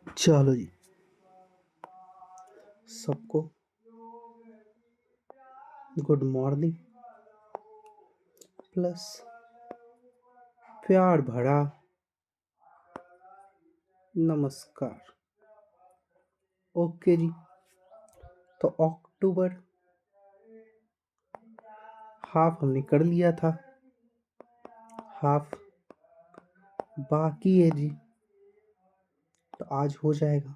चलो जी, सबको good morning plus प्यार भरा नमस्कार। ओके जी, तो अक्टूबर हाफ हमने कर लिया था, हाफ बाकी है जी, तो आज हो जाएगा।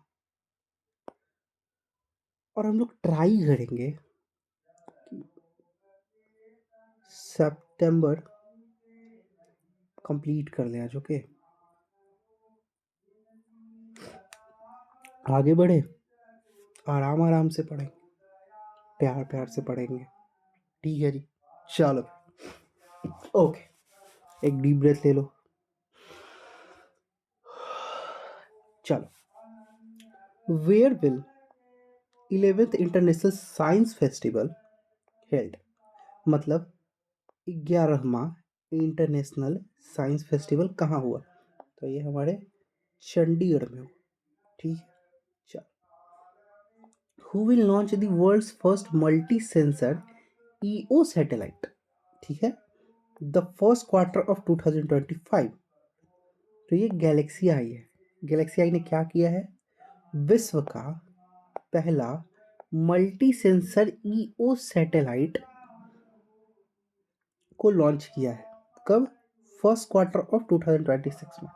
और हम लोग ट्राई करेंगे कि सितंबर कंप्लीट कर लें आज। ओके, आगे बढ़े, आराम आराम से पढ़ेंगे, प्यार प्यार से पढ़ेंगे। ठीक है जी, चलो। ओके, एक डीप ब्रेथ ले लो। चलो, where will 11th international science festival held, मतलब 11वां इंटरनेशनल साइंस फेस्टिवल कहाँ हुआ? तो ये हमारे चंडीगढ़ में हुआ। ठीक है, चलो। Who will launch the world's first multi sensor EO satellite? ठीक है, द फर्स्ट क्वार्टर ऑफ 2025। तो ये गैलेक्सी आई है। गैलेक्सी आई ने क्या किया है? विश्व का पहला मल्टी सेंसर ईओ सैटेलाइट को लॉन्च किया है। कब? फर्स्ट क्वार्टर ऑफ 2026 में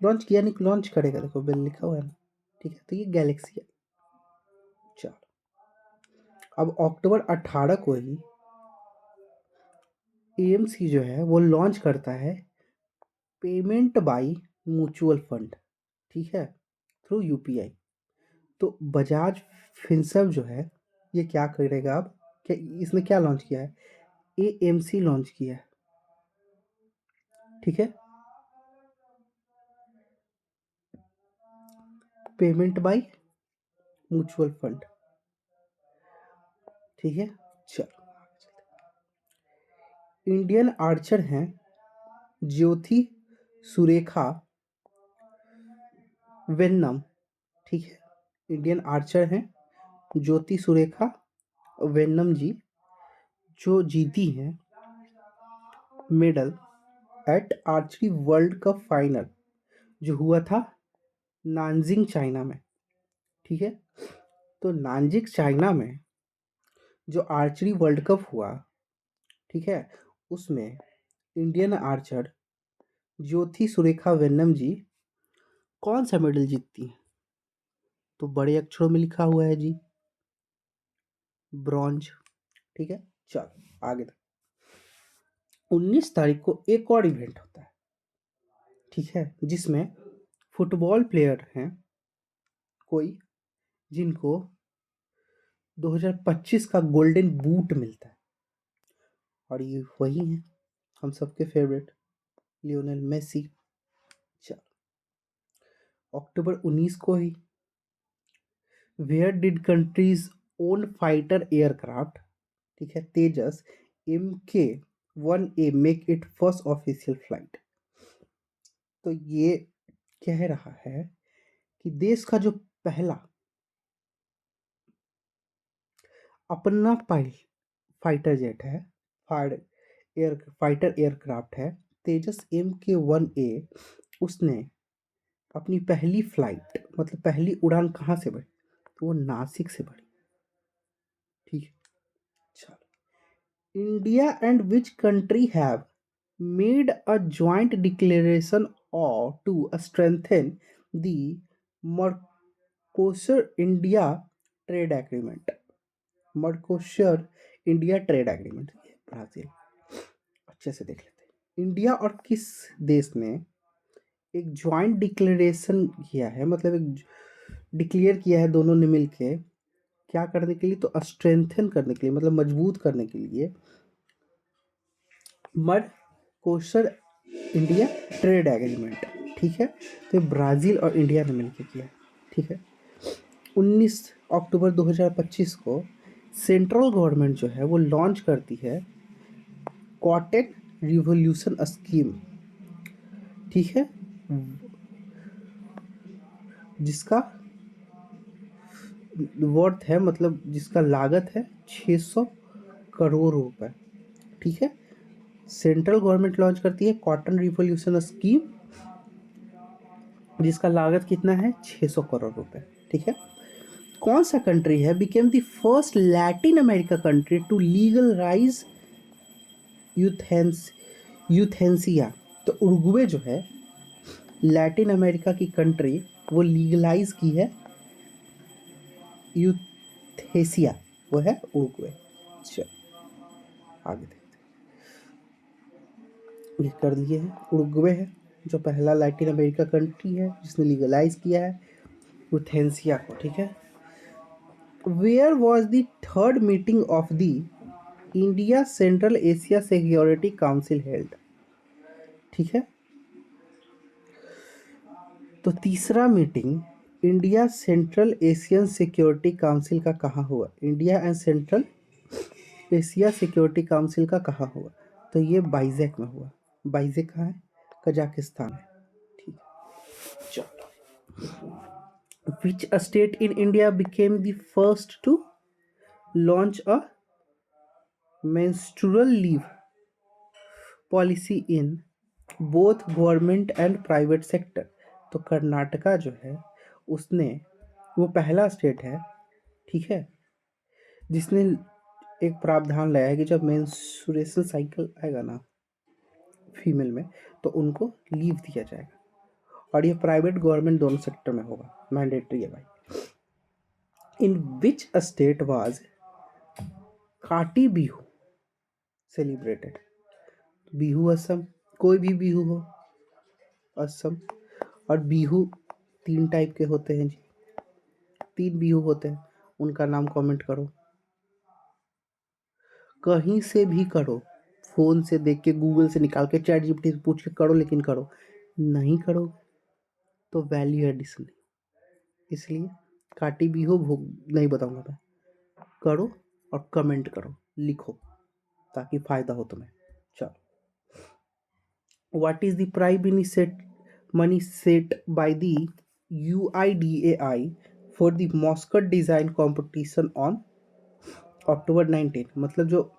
लॉन्च किया, नहीं लॉन्च करेगा, देखो बिल लिखा हुआ है ना। ठीक है, तो ये गैलेक्सी है। चलो, अब अक्टूबर 18 को ही एएमसी जो है वो लॉन्च करता है पेमेंट बाय म्यूचुअल फंड, ठीक है, थ्रू यूपीआई। तो बजाज फिनसर्व जो है ये क्या करेगा अब? क्या इसने क्या लॉन्च किया है? एएमसी लॉन्च किया है। ठीक है, पेमेंट बाय म्यूचुअल फंड। ठीक है, चलो। इंडियन आर्चर हैं ज्योति सुरेखा वेन्नम। ठीक है, इंडियन आर्चर हैं ज्योति सुरेखा वेन्नम जी, जो जीती हैं medal at archery world cup final जो हुआ था नानजिंग चाइना में। ठीक है, तो नानजिंग चाइना में जो आर्चरी वर्ल्ड कप हुआ, ठीक है, उसमें इंडियन आर्चर ज्योति सुरेखा वेन्नम जी कौन सा मेडल जीतती हैं? तो बड़े अक्षरों में लिखा हुआ है जी, ब्रॉन्ज। ठीक है, चलो आगे तक। 19 तारीख को एक और इवेंट होता है, ठीक है, जिसमें फुटबॉल प्लेयर हैं कोई जिनको 2025 का गोल्डन बूट मिलता है, और ये वही हैं हम सबके फेवरेट लियोनेल मेसी। चलो, अक्टूबर 19 को ही where did countries own fighter aircraft, ठीक है, Tejas MK-1A make it first official flight? तो ये कह रहा है कि देश का जो पहला अपना फाइटर जेट है, फाइटर एयरक्राफ्ट है तेजस MK-1A, उसने अपनी पहली फ्लाइट मतलब पहली उड़ान कहाँ से भरी? तो वो नासिक से भरी। ठीक है, चलो। India and which country have made a joint declaration और to strengthen the Mercosur India trade agreement? Mercosur India trade agreement, Brazil. अच्छे से देख लेते हैं, इंडिया और किस देश ने एक जॉइंट डिक्लेरेशन किया है, मतलब एक डिक्लेयर किया है दोनों ने मिलके, क्या करने के लिए? तो स्ट्रेंथन करने के लिए, मतलब मजबूत करने के लिए, मर्कोसर इंडिया ट्रेड एग्रीमेंट। ठीक है, तो ब्राजील और इंडिया ने मिलकर किया। ठीक है, 19 अक्टूबर 2025 को सेंट्रल गवर्नमेंट जो है वो लॉन्च करती है कॉटन रिवोल्यूशन स्कीम। ठीक है, जिसका वर्थ है, मतलब जिसका लागत है 600 करोड़ रुपए। ठीक है। सेंट्रल गवर्नमेंट लॉन्च करती है कॉटन रिवोल्यूशन स्कीम, जिसका लागत कितना है 600 करोड़ रुपए। ठीक है। कौन सा कंट्री है became the first Latin America country to legalize euthanasia? तो उरुग्वे जो है लैटिन अमेरिका की कंट्री, वो लीगलाइज की है यूथेसिया, वो है उरुग्वे। चलो आगे देखते हैं। ये कर लिए हैं, उरुग्वे है जो पहला लैटिन अमेरिका कंट्री है जिसने लीगलाइज किया है यूथेंसिया को। ठीक है। Where was the third meeting of the India Central Asia Security Council held? ठीक है। तो तीसरा मीटिंग India Central Asian Security Council का कहाँ हुआ? India and Central Asia Security Council का कहाँ हुआ? तो ये बाइजेक में हुआ। बाइजेक कहाँ है? कजाकिस्तान है। ठीक है। चलो, which state in India became the first to launch a menstrual leave policy in both government and private sector? तो कर्नाटका जो है उसने, वो पहला स्टेट है, ठीक है, जिसने एक प्रावधान लाया है कि जब मेंस्ट्रुएशन साइकिल आएगा ना फीमेल में, तो उनको लीव दिया जाएगा। और ये प्राइवेट गवर्नमेंट दोनों सेक्टर में होगा, मैंडेटरी है भाई। इन विच स्टेट वाज काटी बिहू सेलिब्रेटेड? बिहू असम, कोई भी बिहू हो, असम। और बिहू 3 टाइप के होते हैं जी, 3 बिहू होते हैं, उनका नाम कमेंट करो, कहीं से भी करो, फोन से देख के, गूगल से निकाल के, चैट जीपीटी से पूछ के करो, लेकिन करो। नहीं करो तो वैल्यू एडिशन नहीं। इसलिए काटी बिहू भोग नहीं बताऊंगा मैं। करो और कमेंट करो, लिखो, ताकि फायदा हो तुम्हें। चलो, what is the prime minister money set by the UIDAI for the mascot design competition on October 19? मतलब जो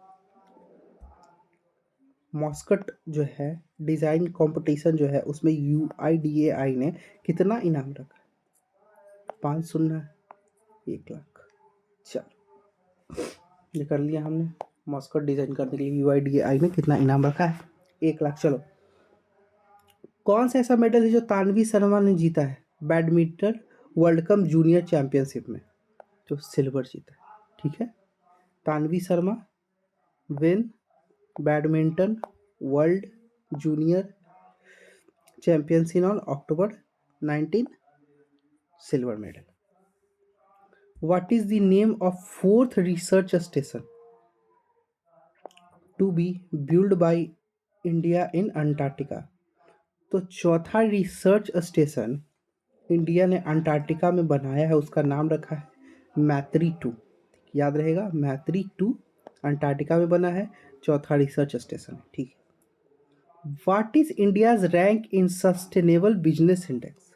मॉस्कट जो है डिजाइन कंपटीशन जो है, उसमें UIDAI ने कितना इनाम रखा? 5 शून्य 1 लाख। चलो, ये कर लिया हमने। मॉस्कट डिजाइन करने के लिए UIDAI ने कितना इनाम रखा है? 1 लाख। चलो, कौन सा ऐसा मेडल है जो तानवी शर्मा ने जीता है badminton world cup junior championship में? जो सिल्वर जीता है। ठीक है। Tanvi Sharma win badminton world junior championship on October 19, silver medal. What is the name of fourth research station to be build by India in Antarctica? तो चौथा रिसर्च स्टेशन इंडिया ने Antarctica में बनाया है, उसका नाम रखा है मैत्री 2। याद रहेगा, मैत्री 2 अंटार्कटिका में बना है, चौथा रिसर्च स्टेशन है। ठीक है। What is India's rank in sustainable business index?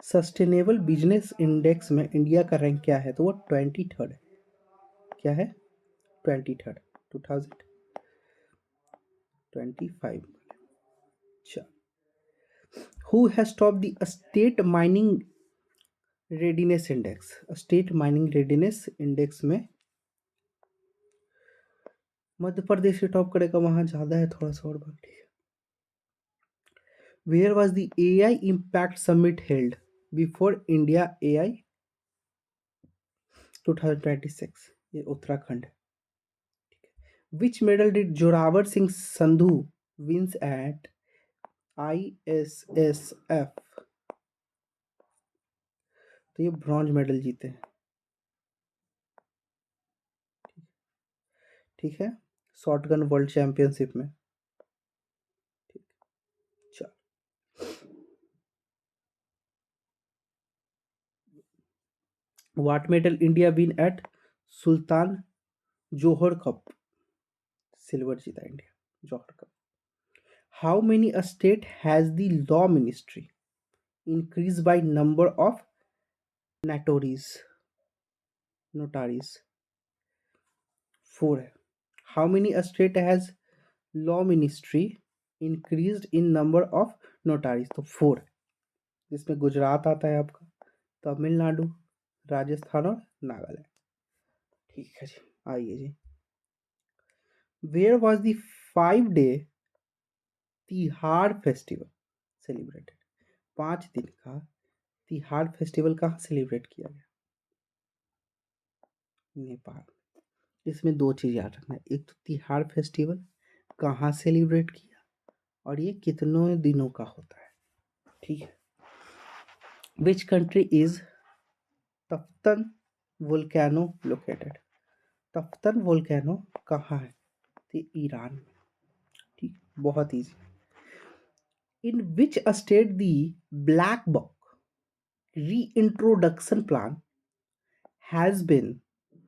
Sustainable business index में इंडिया का रैंक क्या है? तो वो 23rd है। क्या है? 23rd, 2025। अच्छा, who has top the state mining readiness index? State mining readiness index में मध्य प्रदेश से टॉप करेगा, वहां ज्यादा है थोड़ा सा और बाकी। Where was the AI impact summit held before India AI 2026? ये उत्तराखंड है। Which medal did Zorawar Singh Sandhu wins at ISSF? तो ये ब्रॉन्ज मेडल जीते हैं। ठीक है। शॉटगन वर्ल्ड चैंपियनशिप में। चलो, what medal India win at Sultan Johor cup? Silver जीता India Johor cup. How many state has the law ministry? Increase by number of notaries. 4 है, how many state has law ministry increased in number of notaries, तो 4 है, जिसमें गुजरात आता है आपका, तमिलनाडु, राजस्थान और नागालैंड। ठीक है जी, आइए जी, where was the 5 day Tihar festival celebrated? 5 दिन का तिहाड़ फेस्टिवल कहाँ सेलिब्रेट किया गया? नेपाल। इसमें 2 चीज़ याद रखना है, एक तो तिहाड़ फेस्टिवल कहाँ सेलिब्रेट किया और ये कितनों दिनों का होता है। ठीक है, which country is Taftan volcano located? Taftan volcano कहाँ है? तो ईरान में। ठीक, बहुत easy. In which state the black book reintroduction plan has been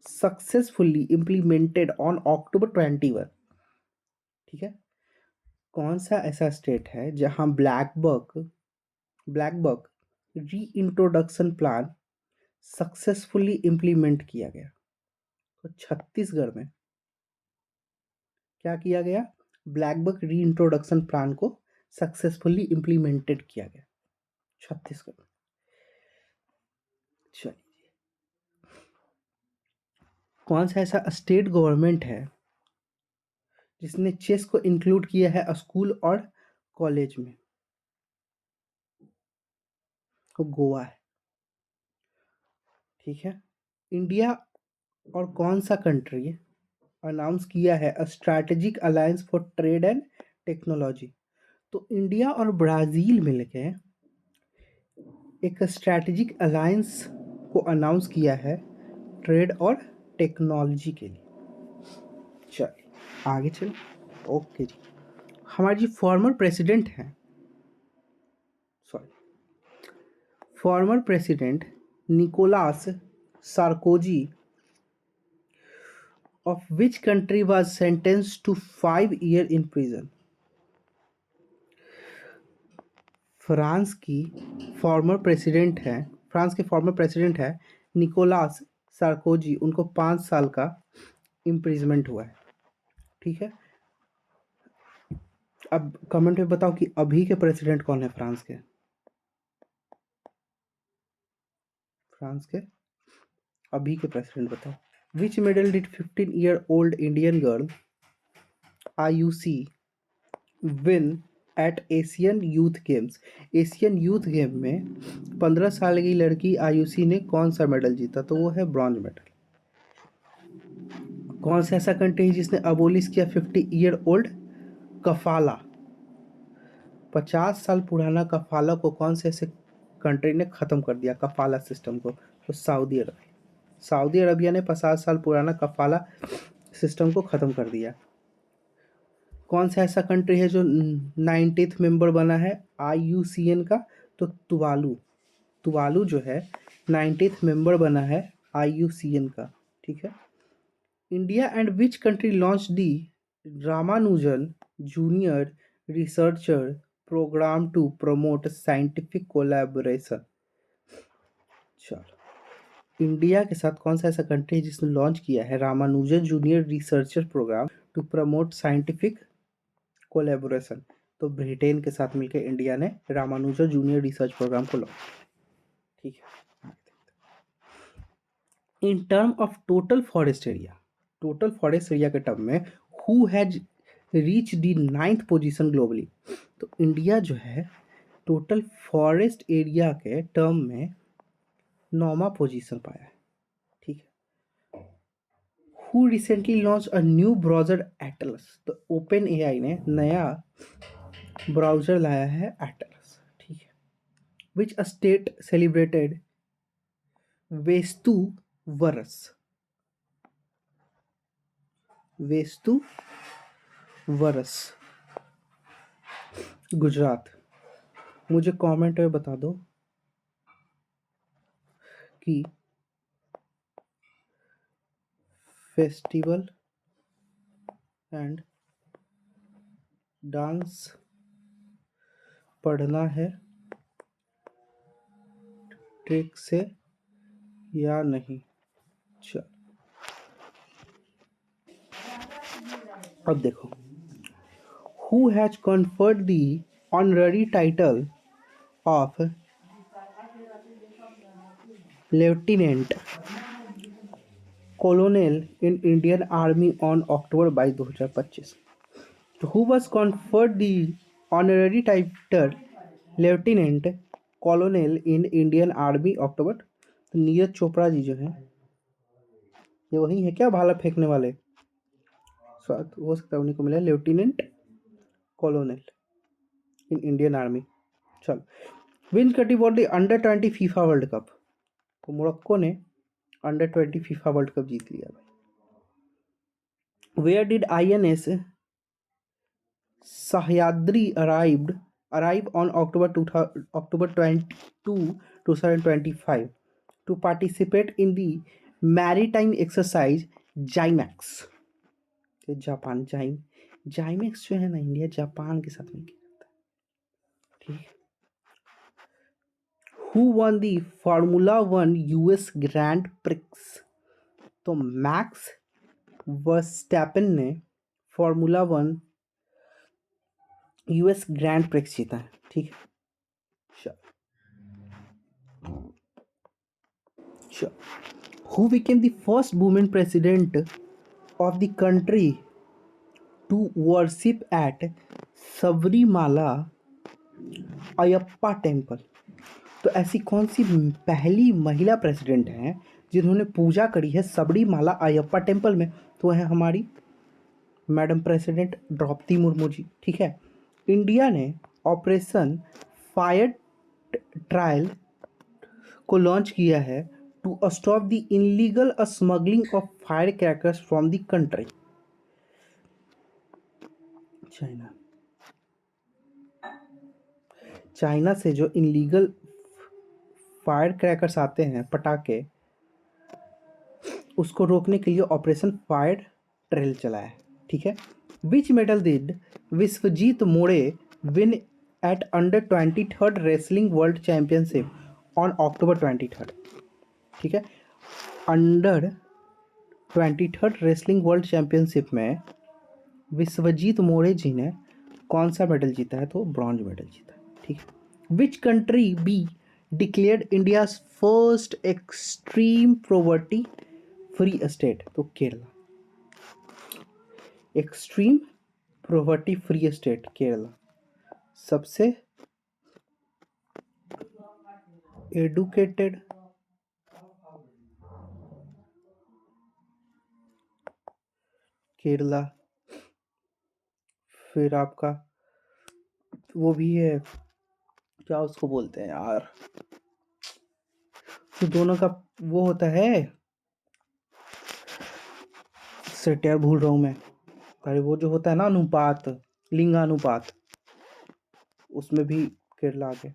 successfully implemented on October 21? ठीक है, कौन सा ऐसा स्टेट है जहां black buck reintroduction plan successfully implement किया गया? तो छत्तीसगढ़ में क्या किया गया? ब्लैक बक रीइंट्रोडक्शन प्लान को सक्सेसफुली इम्प्लीमेंटेड किया गया छत्तीसगढ़ में। चलिए, कौन सा ऐसा स्टेट गवर्नमेंट है जिसने चेस को इंक्लूड किया है स्कूल और कॉलेज में? तो गोवा है। ठीक है, इंडिया और कौन सा कंट्री अनाउंस किया है strategic alliance for trade and technology? तो इंडिया और ब्राजील मिलके एक स्ट्रैटेजिक अलायंस को अनाउंस किया है ट्रेड और टेक्नोलॉजी के लिए। चलिए आगे चलो। ओके जी, हमारे जी former president Nicolas Sarkozy of which country was sentenced to 5 years in prison? France के फॉर्मर प्रेसिडेंट है निकोलास सार्कोजी, उनको 5 साल का इम्प्रिजमेंट हुआ है। ठीक है, अब कमेंट में बताओ कि अभी के प्रेसिडेंट कौन है फ्रांस के अभी के प्रेसिडेंट बताओ। विच medal did 15-year-old Indian girl Ayushi win at Asian youth games? Asian youth game में 15 साल की लड़की आयुषी ने कौन सा मेडल जीता? तो वो है ब्रॉन्ज मेडल। कौन सा ऐसा कंट्री है जिसने अबोलिश किया 50-year-old कफाला? 50 साल पुराना कफाला को कौन से ऐसे कंट्री ने ख़त्म कर दिया कफाला सिस्टम को? तो सऊदी अरबिया ने 50 साल पुराना कफाला सिस्टम को ख़त्म कर दिया। कौन सा ऐसा कंट्री है जो 90th मेंबर बना है IUCN का? तो तुवालू जो है 90th मेंबर बना है IUCN का। ठीक है, India and which country launch the Ramanujan junior researcher programme to promote scientific collaboration? चलो, इंडिया के साथ कौन सा ऐसा कंट्री है जिसने लॉन्च किया है Ramanujan junior researcher programme to promote scientific collaboration? तो ब्रिटेन के साथ मिलकर इंडिया ने रामानुजन जूनियर रिसर्च प्रोग्राम को लॉन्च। ठीक है, in term of total forest area के टर्म में who has reach the 9th position globally? तो इंडिया जो है टोटल फॉरेस्ट एरिया के टर्म में 9वां पोजीशन पाया है। ठीक है, who recently launch a new browser Atlas? तो ओपन एआई ने नया ब्राउजर लाया है एटलस। ठीक है, विच स्टेट सेलिब्रेटेड वेस्तु वरस? गुजरात। मुझे कमेंट में बता दो कि फेस्टिवल एंड डांस पढ़ना है ट्रिक से या नहीं। चल अब देखो, who has conferred the honorary title of lieutenant colonel in Indian army on October 22 2025। तो who was conferred the honorary title lieutenant colonel in Indian army October. तो नीरज चोपड़ा जी जो है, ये वही है क्या भाला फेंकने वाले? स्वाद हो सकता है उन्हीं को मिला lieutenant colonel in Indian army. चल, विन कटी for the under 20 FIFA world cup. तो मोरक्को ने अंडर 20 फीफा वर्ल्ड कप जीत लिया भाई। Where did INS Sahyadri arrive on October 22, 2025 to participate in the maritime exercise JIMEX। तो जापान जाइमेक्स जो है ना, इंडिया जापान के साथ में खेलता है, ठीक। Who one the formula 1 US grand prix. तो मैक्स वर्स्टैपेन ने फार्मूला 1 US ग्रैंड प्रिक्स जीता है, ठीक है। Sure. Who became the first woman president of the country to worship at Sabarimala Ayyappa temple. तो ऐसी कौन सी पहली महिला प्रेसिडेंट हैं जिन्होंने पूजा करी है सबरीमाला अयप्पा टेम्पल में? तो है हमारी मैडम प्रेसिडेंट द्रौपदी मुर्मू जी, ठीक है। इंडिया ने ऑपरेशन फायर ट्रायल को लॉन्च किया है to stop the illegal smuggling of fire crackers from the country. China से जो इनलीगल फायर क्रैकर्स आते हैं, पटाखे, उसको रोकने के लिए ऑपरेशन फायर ट्रेल चला है, ठीक है। Which medal did Vishwajeet More win at under 23 wrestling world championship on October 23, ठीक है। अंडर 23 रेसलिंग वर्ल्ड चैंपियनशिप में विश्वजीत मोरे जी ने कौन सा मेडल जीता है? तो ब्रॉन्ज मेडल जीता है, ठीक है। Which country be declared India first extreme poverty free state? तो Kerala. Extreme poverty free state Kerala. सबसे एडुकेटेड केरला। फिर आपका वो भी है, क्या उसको बोलते हैं यार, तो दोनों का वो होता है, सेट यार भूल रहा हूँ मैं। अरे वो जो होता है ना अनुपात, लिंगानुपात, उसमें भी केरला आ गया।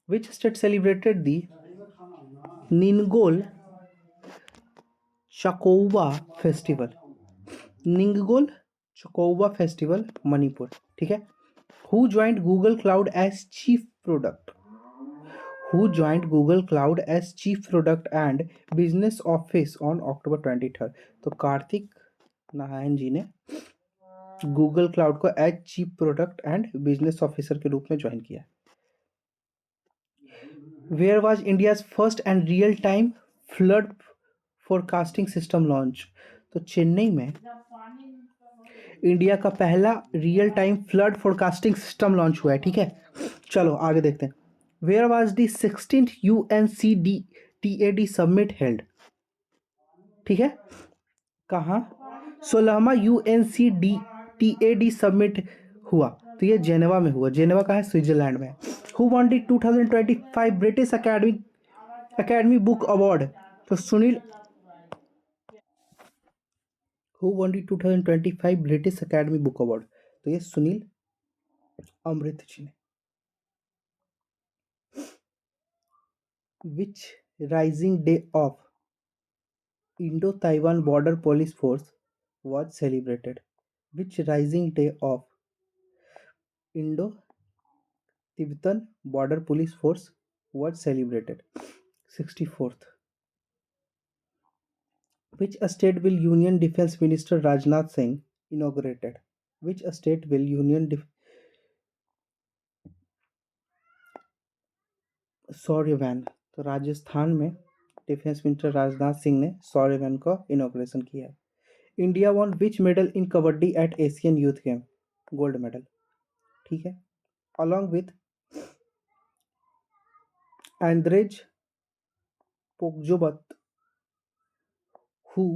Which state celebrated the Ninggol Chakouba festival? Ninggol Chakouba festival Manipur, ठीक है। Who joint Google cloud as chief product? Who joint Google cloud as chief product and business office on October 23। तो कार्तिक नारायण जी ने गूगल क्लाउड को as chief product and business officer के रूप में join किया। Where was India's first and real time flood forecasting system launch? तो चेन्नई में India का पहला real time flood forecasting system launch हुआ है, ठीक है। चलो आगे देखते हैं। Where was the 16th UNCTAD summit held? ठीक है, कहाँ? 16वां UNCTAD समिट हुआ, तो ये जेनेवा में हुआ। जेनेवा कहाँ है? स्विट्जरलैंड में। Who won the 2025 British academy book award? तो Sunil. Who won the 2025 British academy book award? तो ये सुनील अमृत जी ने। Which rising day of Indo Taiwan border police force was celebrated? Which rising day of Indo Tibetan Border Police Force was celebrated? 64th. Which state will Union Defense Minister Rajnath Singh inaugurated? Which state will सौर्यवैन, तो राजस्थान में defence minister Rajnath Singh ने सौर्यवैन का inauguration किया है. India won which medal in kabaddi at Asian youth game? Gold medal. ठीक है. Along with Andrzej Poczobut, who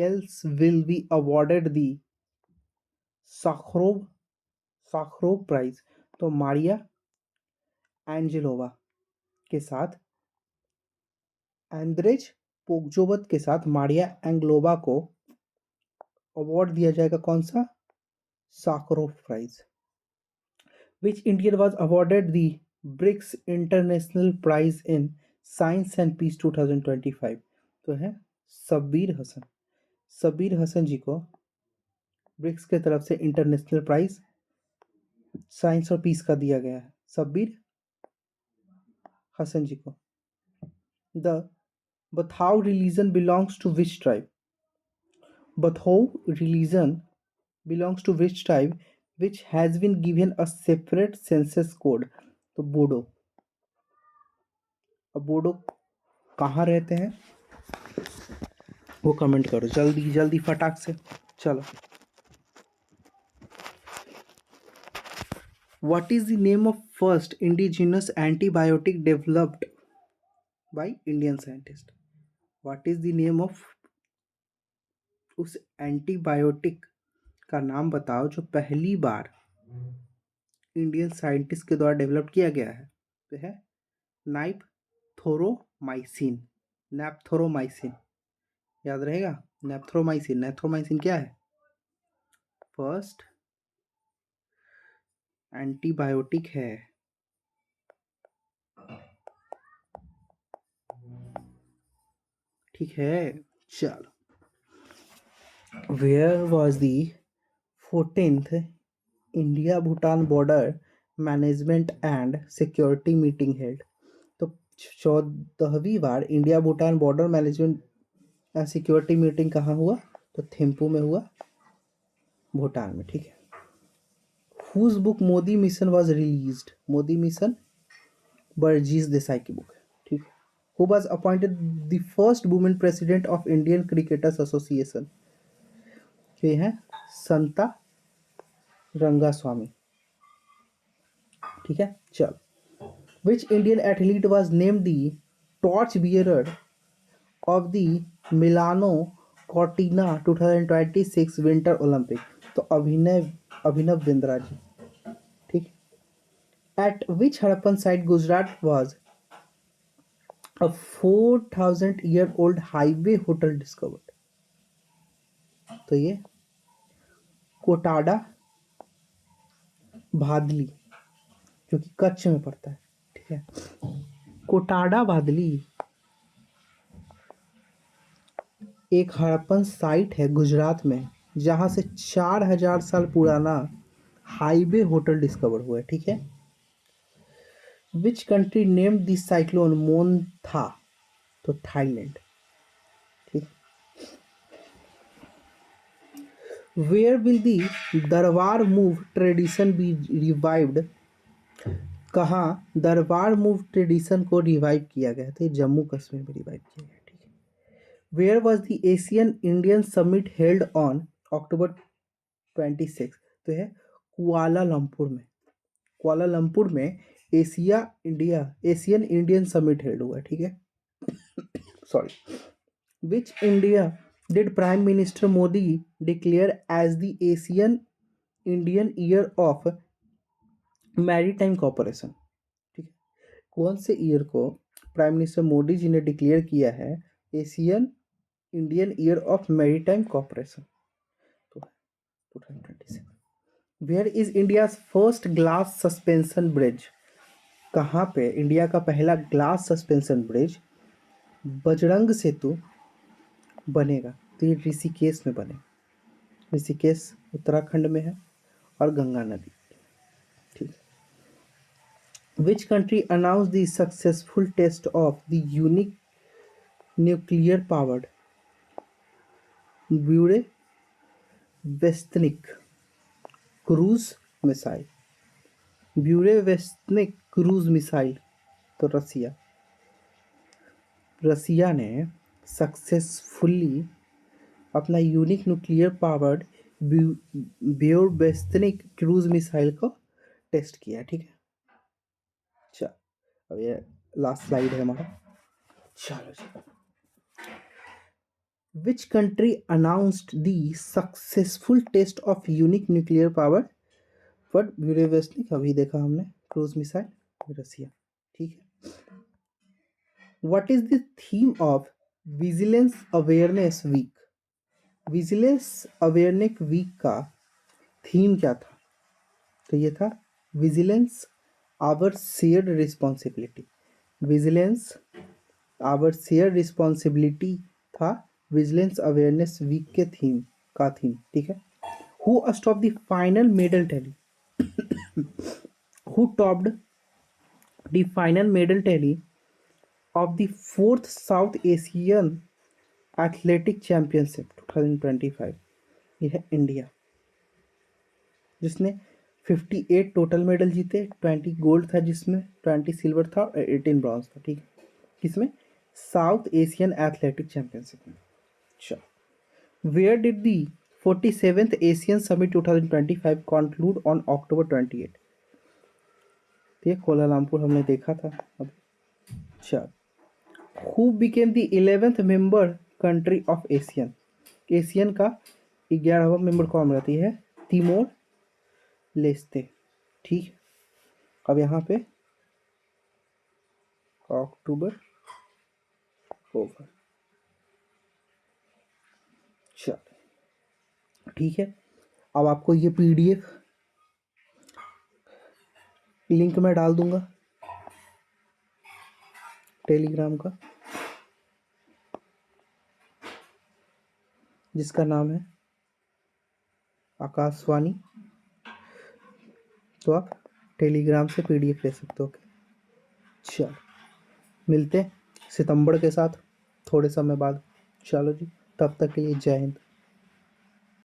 else will be awarded the Sakharov Sakharov prize? तो Maria एंजेलोवा के साथ, एंद्रेज पोगजोबत के साथ मारिया एंग्लोवा को अवार्ड दिया जाएगा. कौन सा? Sakharov prize. Which Indian was awarded the BRICS international prize in science and peace 2025? तो है सबीर हसन. सबीर हसन जी को ब्रिक्स के तरफ से इंटरनेशनल प्राइज साइंस और पीस का दिया गया है. सबीर हसन जी को. The Bathou religion belongs to which tribe? Bathou religion belongs to which tribe which has been given a separate census code? तो बोडो. अब बोडो कहाँ रहते हैं वो कमेंट करो जल्दी जल्दी फटाक से. चलो. What is the name of first indigenous antibiotic developed by Indian scientist? What is the name of उस एंटीबायोटिक का नाम बताओ जो पहली बार इंडियन साइंटिस्ट के द्वारा डेवलप किया गया है? तो है नाइपथोरोमाइसिन. नैप्थोरोमाइसिन याद रहेगा. नैप्थोरोमाइसिन. नैप्थोरोमाइसिन क्या है? फर्स्ट एंटीबायोटिक है. ठीक है. चलो. Where was the 14th India Bhutan border management and security meeting held? तो 14वीं बार India Bhutan border management and security meeting कहाँ हुआ? तो थिम्पू में हुआ, भूटान में. ठीक है. Whose book Modi mission was released? Modi mission Burjis Desai की बुक है. ठीक है. Who was appointed the first women president of Indian cricketers association? ये है संता रंगास्वामी. ठीक है. चलो. Which Indian athlete was named the torchbearer of the Milano Cortina 2026 Winter Olympic? तो अभिनव बिंद्रा जी. ठीक. At which Harappan site Gujarat was a 4,000-year-old highway hotel discovered? तो ये कोटाडा भादली जो कि कच्छ में पड़ता है. ठीक है. कोटाडा भादली एक हड़प्पन साइट है गुजरात में जहां से 4,000 साल पुराना हाईवे होटल डिस्कवर हुआ है. ठीक है. Which country named this cyclone Montha? तो थाईलैंड. ठीक. वेयर विल दी दरबार मूव ट्रेडिशन बी रिवाइव्ड? कहाँ दरबार मूव ट्रेडिशन को रिवाइव किया गया? तो जम्मू कश्मीर में रिवाइव किया गया. ठीक है. Where was the ASEAN Indian summit held on October 26? तो है कुआलालंपुर में. कुआलालंपुर में एशियन इंडियन समिट हेल्ड हुआ. ठीक है. Sorry. Which India did prime minister Modi declare as the ASEAN Indian year of maritime corporation? ठीक है. कौन से ईयर को प्राइम मिनिस्टर मोदी जी ने डिक्लेयर किया है ASEAN Indian year of maritime corporation? तो 2026. Where is India's first glass suspension bridge? कहाँ पे इंडिया का पहला glass suspension bridge Bajrang Setu बनेगा? तो ये ऋषिकेश में बनेगा. ऋषिकेश उत्तराखंड में है और गंगा नदी. ठीक. Which country announce the successful test of the unique nuclear powered Burevestnik cruise missile. Burevestnik cruise missile. तो रसिया ने सक्सेसफुली अपना unique nuclear powered Burevestnik cruise missile को टेस्ट किया। ठीक है, चल अब ये लास्ट स्लाइड है हमारा। चलो जी, Which country announced the successful test of unique nuclear power for ब्यूरेवेस्टनिक? अभी देखा हमने क्रूज मिसाइल, रसिया। ठीक है, What is the theme of Vigilance Awareness Week? Vigilance awareness week का थीम क्या था? तो ये था vigilance our shared responsibility. Vigilance our shared responsibility था विजिलेंस अवेयरनेस वीक के थीम का थीम। ठीक है, who stop the final medal tally? Who topped the final medal tally of the 4th south Asian athletic championship 2025? ये है India, जिसने 58 total medal जीते। 20 gold था, जिसमें 20 सिल्वर था और 18 ब्रॉन्ज था। ठीक है, किसमें? साउथ एशियन एथलेटिक चैंपियनशिप में। चलो, where did the 47th ASEAN summit 2025 conclude on October 28? ये कोलालमपुर हमने देखा था अब। चलो, who became the 11th member country of ASEAN? ASEAN का 11वां मेंबर कौन रहती है? Timor Leste. ठीक, अब यहाँ पे अक्टूबर ओवर। चल ठीक है, अब आपको ये पीडीएफ लिंक मैं डाल दूंगा टेलीग्राम का, जिसका नाम है आकाशवाणी। तो आप टेलीग्राम से पीडीएफ ले सकते हो। ओके, चल मिलते हैं सितंबर के साथ थोड़े समय बाद। चलो जी, तब तक के लिए जय हिंद।